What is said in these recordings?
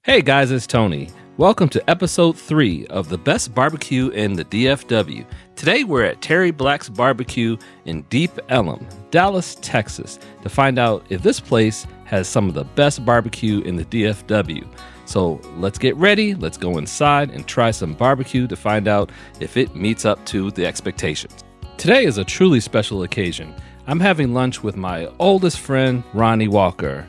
Hey guys, it's Tony. Welcome to episode 3 of the best barbecue in the DFW. Today we're at Terry Black's Barbecue in Deep Ellum, Dallas, Texas, to find out if this place has some of the best barbecue in the DFW. So let's get ready, let's go inside and try some barbecue to find out if it meets up to the expectations. Today is a truly special occasion. I'm having lunch with my oldest friend, Ronnie Walker.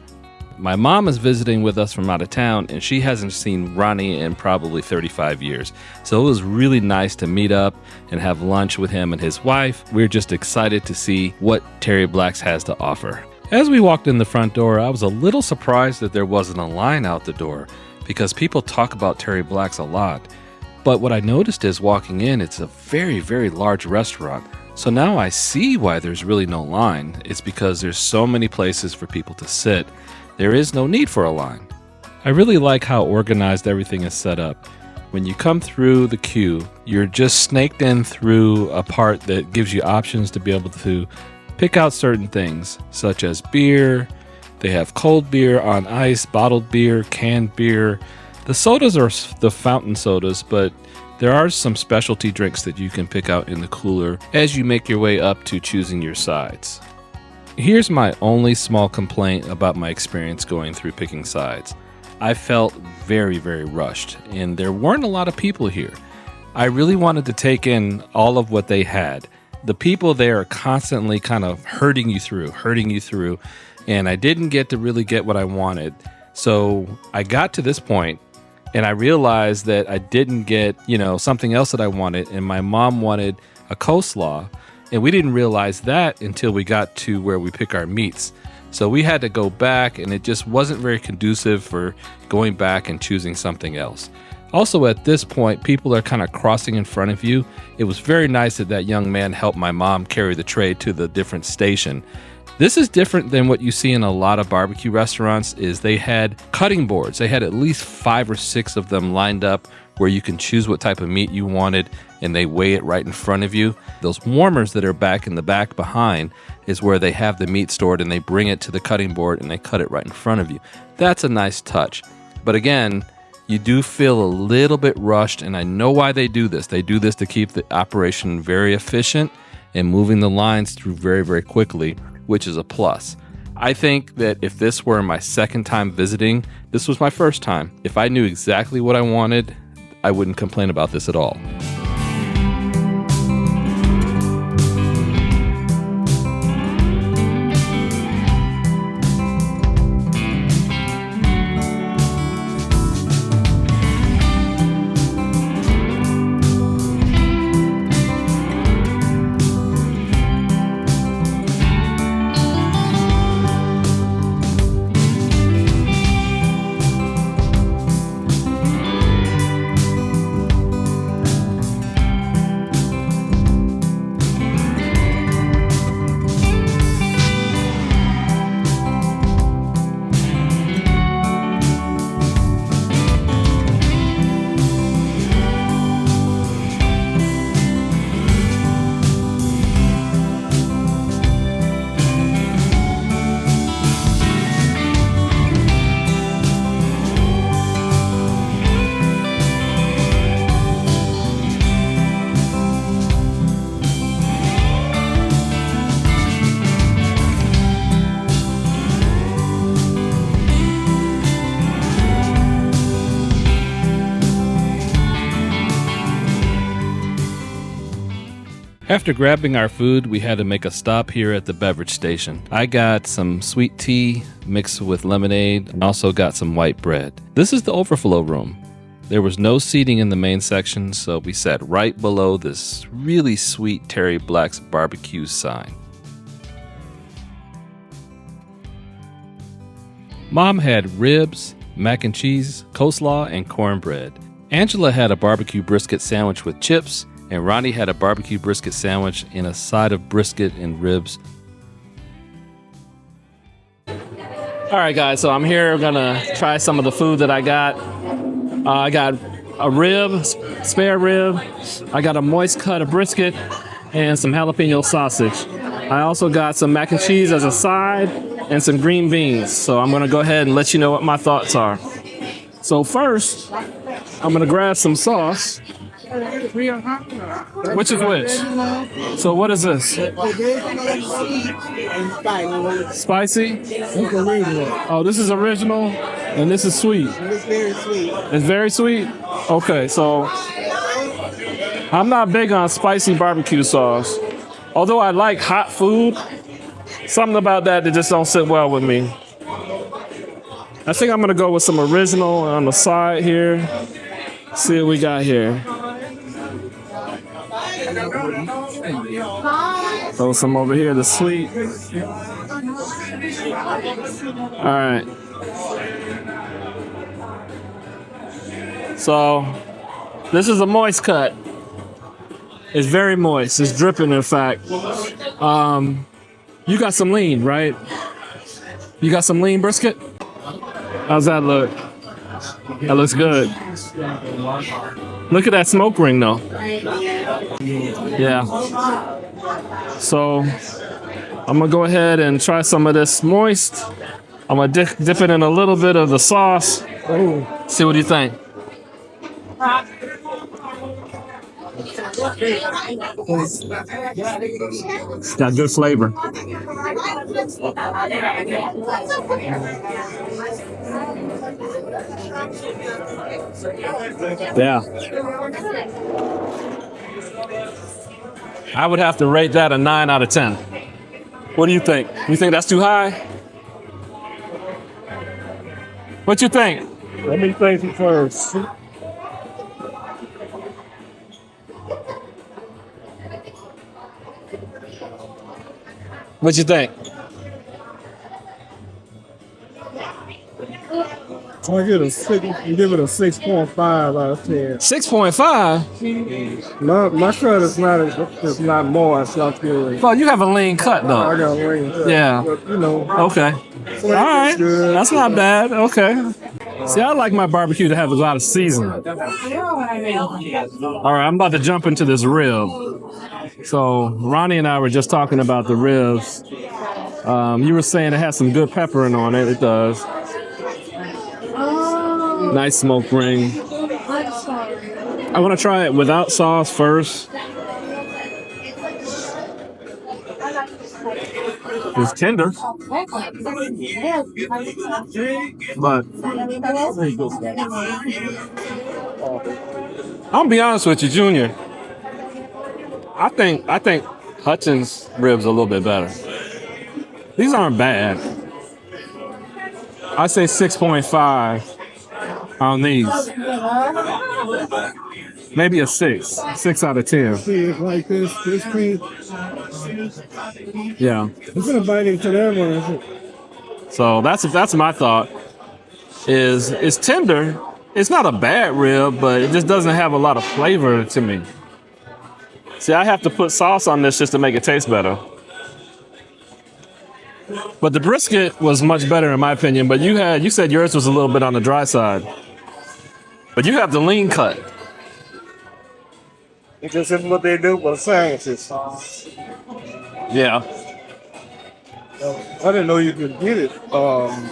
My mom is visiting with us from out of town, and she hasn't seen Ronnie in probably 35 years. So it was really nice to meet up and have lunch with him and his wife. We're just excited to see what Terry Black's has to offer. As we walked in the front door, I was a little surprised that there wasn't a line out the door because people talk about Terry Black's a lot. But what I noticed is walking in, it's a very, very large restaurant. So now I see why there's really no line. It's because there's so many places for people to sit. There is no need for a line. I really like how organized everything is set up. When you come through the queue, you're just snaked in through a part that gives you options to be able to pick out certain things, such as beer. They have cold beer on ice, bottled beer, canned beer. The sodas are the fountain sodas, but there are some specialty drinks that you can pick out in the cooler as you make your way up to choosing your sides. Here's my only small complaint about my experience going through picking sides. I felt very, very rushed, and there weren't a lot of people here. I really wanted to take in all of what they had. The people there are constantly kind of herding you through, and I didn't get to really get what I wanted. So I got to this point, and I realized that I didn't get, something else that I wanted, and my mom wanted a coleslaw. And we didn't realize that until we got to where we pick our meats. So we had to go back, and it just wasn't very conducive for going back and choosing something else. Also, at this point, people are kind of crossing in front of you. It was very nice that young man helped my mom carry the tray to the different station. This is different than what you see in a lot of barbecue restaurants. Is they had cutting boards. They had at least 5 or 6 of them lined up where you can choose what type of meat you wanted, and they weigh it right in front of you. Those warmers that are back in the back behind is where they have the meat stored, and they bring it to the cutting board and they cut it right in front of you. That's a nice touch. But again, you do feel a little bit rushed, and I know why they do this. They do this to keep the operation very efficient and moving the lines through very, very quickly, which is a plus. I think that if this were my second time visiting, this was my first time. If I knew exactly what I wanted, I wouldn't complain about this at all. After grabbing our food, we had to make a stop here at the beverage station. I got some sweet tea mixed with lemonade and also got some white bread. This is the overflow room. There was no seating in the main section, so we sat right below this really sweet Terry Black's Barbecue sign. Mom had ribs, mac and cheese, coleslaw, and cornbread. Angela had a barbecue brisket sandwich with chips, and Ronnie had a barbecue brisket sandwich and a side of brisket and ribs. All right, guys, so I'm here. I'm gonna try some of the food that I got. I got a rib, spare rib. I got a moist cut of brisket and some jalapeno sausage. I also got some mac and cheese as a side and some green beans. So I'm gonna go ahead and let you know what my thoughts are. So first, I'm gonna grab some sauce. Which is which? So what is this? Spicy? Oh, this is original, and this is sweet. It's very sweet. It's very sweet? Okay, so I'm not big on spicy barbecue sauce. Although I like hot food, something about that just don't sit well with me. I think I'm gonna go with some original on the side here. See what we got here. Throw some over here, the sweet. All right. So this is a moist cut. It's very moist. It's dripping, in fact. You got some lean, right? You got some lean brisket? How's that look? That looks good. Look at that smoke ring, though. Yeah. So I'm gonna go ahead and try some of this moist. I'm gonna dip it in a little bit of the sauce. Ooh. See what you think. It's got good flavor. Yeah. I would have to rate that a 9 out of 10. What do you think? You think that's too high? What you think? Let me taste it first. What you think? I give it a 6.5 out of 10. 6.5? My cut is not moist. It's good. Well, you have a lean cut though. I got lean cut. Yeah. But, you know. Okay. All right. Good. That's not bad. Okay. See, I like my barbecue to have a lot of seasoning. All right, I'm about to jump into this rib. So Ronnie and I were just talking about the ribs. You were saying it has some good peppering on it. It does. Nice smoke ring. I want to try it without sauce first. It's tender, but I'll be honest with you, Junior. I think Hutchins ribs a little bit better. These aren't bad. I say 6.5 on these. Maybe a 6. 6 out of 10. See it like this piece. Yeah. It's gonna bite into that one. So that's my thought. Is it's tender. It's not a bad rib, but it just doesn't have a lot of flavor to me. See, I have to put sauce on this just to make it taste better. But the brisket was much better in my opinion. But you said yours was a little bit on the dry side. But you have the lean cut. Because it's what they do with sandwiches. Yeah. I didn't know you could get it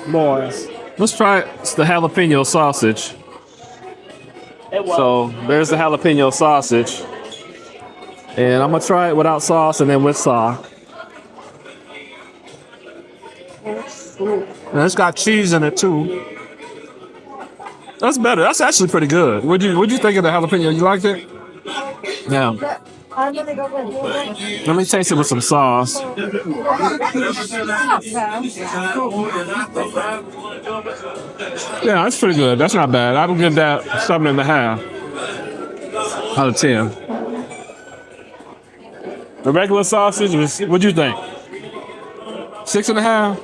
moist. Let's try the jalapeno sausage. So there's the jalapeno sausage. And I'm gonna try it without sauce and then with sauce. And it's got cheese in it too. That's better. That's actually pretty good. What'd you think of the jalapeno? You liked it? Yeah. Let me taste it with some sauce. Yeah, that's pretty good. That's not bad. I would give that 7.5 out of 10. The regular sausage was, what'd you think? 6.5?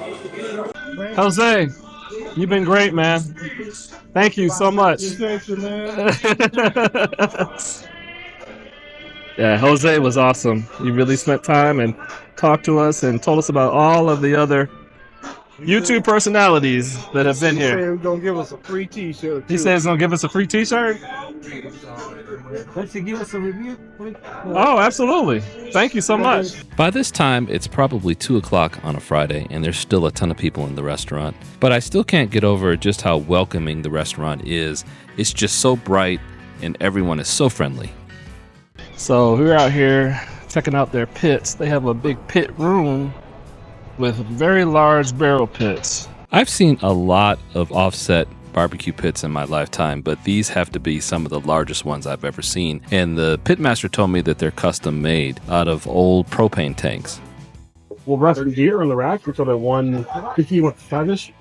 Jose, you've been great, man. Thank you so much. Yeah, Jose was awesome. He really spent time and talked to us and told us about all of the other YouTube personalities that have been He here. said he's gonna give us a free T-shirt. He said he's gonna give us a free T-shirt. Let's give us a review. Oh, absolutely! Thank you so much. By this time, it's probably 2 o'clock on a Friday, and there's still a ton of people in the restaurant. But I still can't get over just how welcoming the restaurant is. It's just so bright, and everyone is so friendly. So we're out here checking out their pits. They have a big pit room with very large barrel pits. I've seen a lot of offset barbecue pits in my lifetime, but these have to be some of the largest ones I've ever seen. And the pitmaster told me that they're custom made out of old propane tanks. We'll rest the gear on the rack until they're 150, 155-ish,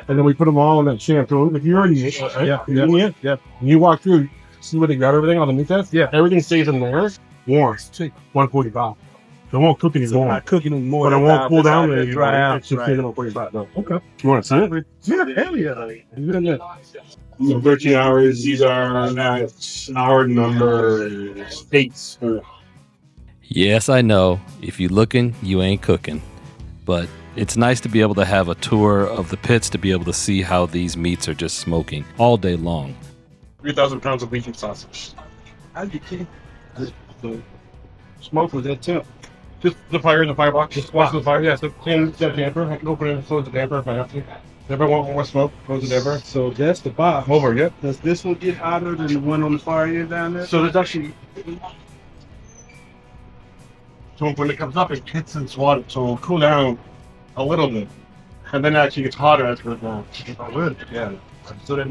and then we put them all in that shampoo. Like you already ate, right? Yeah. You walk through, see where they got everything on the meat test? Yeah. Everything stays in there, warm, 145. It won't cook anymore. Not cooking anymore. But it won't cool down and dry out. It should stay at 145. No. Okay. You want to see it? Yeah, hell yeah. So 13 hours. These are hour number 8. Yes, I know. If you looking, you ain't cooking. But it's nice to be able to have a tour of the pits to be able to see how these meats are just smoking all day long. 3,000 pounds of beef and sausage. How'd you kidding? The smoke was that temp. Just the fire in the firebox. Just watch the fire. Yeah, so clean the damper. I can open it and close the damper if I have to. If I want more smoke, close the damper. So that's the box. Over, yeah. Does this one get hotter than the one on the far end down there? So there's actually... So when it comes up, it hits its water, so it'll cool down a little bit. And then it actually gets hotter as it goes down. Oh, good. Yeah. So that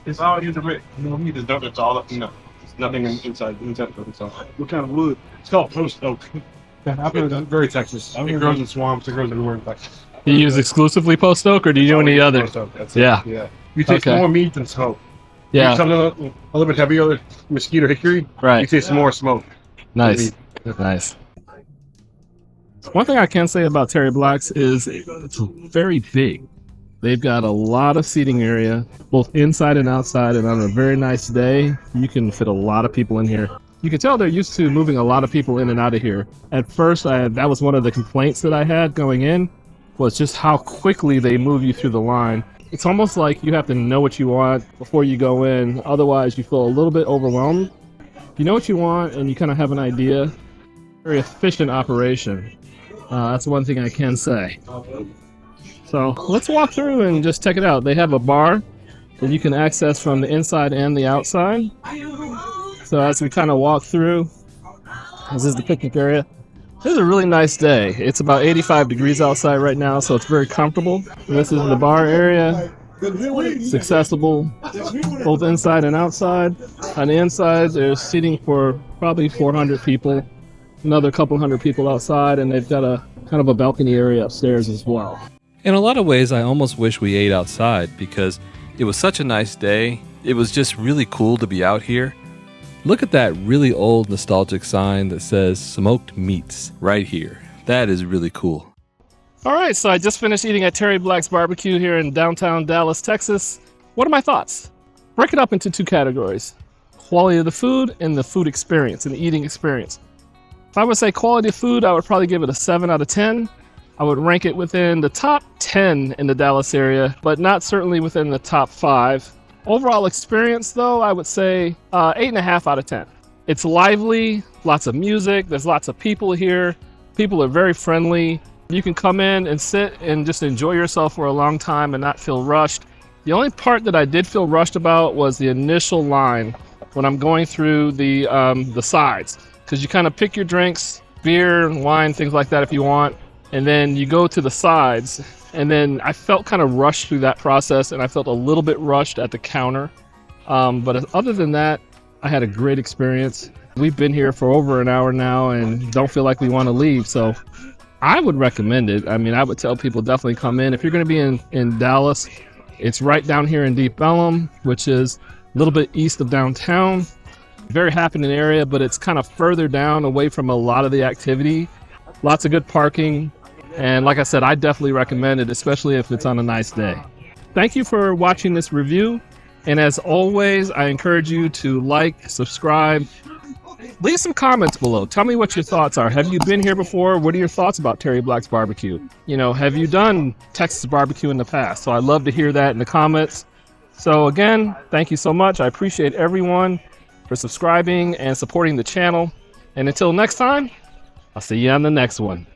it's all in the brick. No heat is done. It's all up. There's nothing inside of it. So what kind of wood? It's called post oak. Yeah, very Texas. It grows in swamps. It grows everywhere in Texas. You use exclusively post oak, or do you do any other? Post oak, that's Yeah. it. Yeah. You taste Okay. more meat than smoke. Yeah. Something a little bit heavier, mesquite or hickory. You Right. taste more smoke. Nice. Nice. One thing I can say about Terry Black's is it's very big. They've got a lot of seating area, both inside and outside, and on a very nice day, you can fit a lot of people in here. You can tell they're used to moving a lot of people in and out of here. At first, that was one of the complaints that I had going in, was just how quickly they move you through the line. It's almost like you have to know what you want before you go in. Otherwise, you feel a little bit overwhelmed. If you know what you want and you kind of have an idea, very efficient operation. That's one thing I can say. So let's walk through and just check it out. They have a bar that you can access from the inside and the outside. So as we kind of walk through, this is the picnic area. This is a really nice day. It's about 85 degrees outside right now, so it's very comfortable. This is the bar area. It's accessible both inside and outside. On the inside, there's seating for probably 400 people. Another couple hundred people outside, and they've got a kind of a balcony area upstairs as well. In a lot of ways, I almost wish we ate outside because it was such a nice day. It was just really cool to be out here. Look at that really old nostalgic sign that says smoked meats right here. That is really cool. All right, so I just finished eating at Terry Black's Barbecue here in downtown Dallas, Texas. What are my thoughts? Break it up into two categories: quality of the food and the food experience and the eating experience. If I would say quality of food, I would probably give it a 7 out of 10. I would rank it within the top 10 in the Dallas area, but not certainly within the top 5. Overall experience, though, I would say 8.5 out of 10. It's lively, lots of music, there's lots of people here. People are very friendly. You can come in and sit and just enjoy yourself for a long time and not feel rushed. The only part that I did feel rushed about was the initial line when I'm going through the sides. Because you kind of pick your drinks, beer, wine, things like that if you want, and then you go to the sides. And then I felt kind of rushed through that process, and I felt a little bit rushed at the counter. But other than that, I had a great experience. We've been here for over an hour now and don't feel like we want to leave. So I would recommend it. I mean, I would tell people definitely come in. If you're going to be in Dallas, it's right down here in Deep Ellum, which is a little bit east of downtown. Very happening area, but it's kind of further down away from a lot of the activity. Lots of good parking. And like I said, I definitely recommend it, especially if it's on a nice day. Thank you for watching this review. And as always, I encourage you to like, subscribe, Leave some comments below. Tell me what your thoughts are. Have you been here before? What are your thoughts about Terry Black's Barbecue? You know, have you done Texas barbecue in the past? So I'd love to hear that in the comments. So again, thank you so much. I appreciate everyone for subscribing and supporting the channel. And until next time, I'll see you on the next one.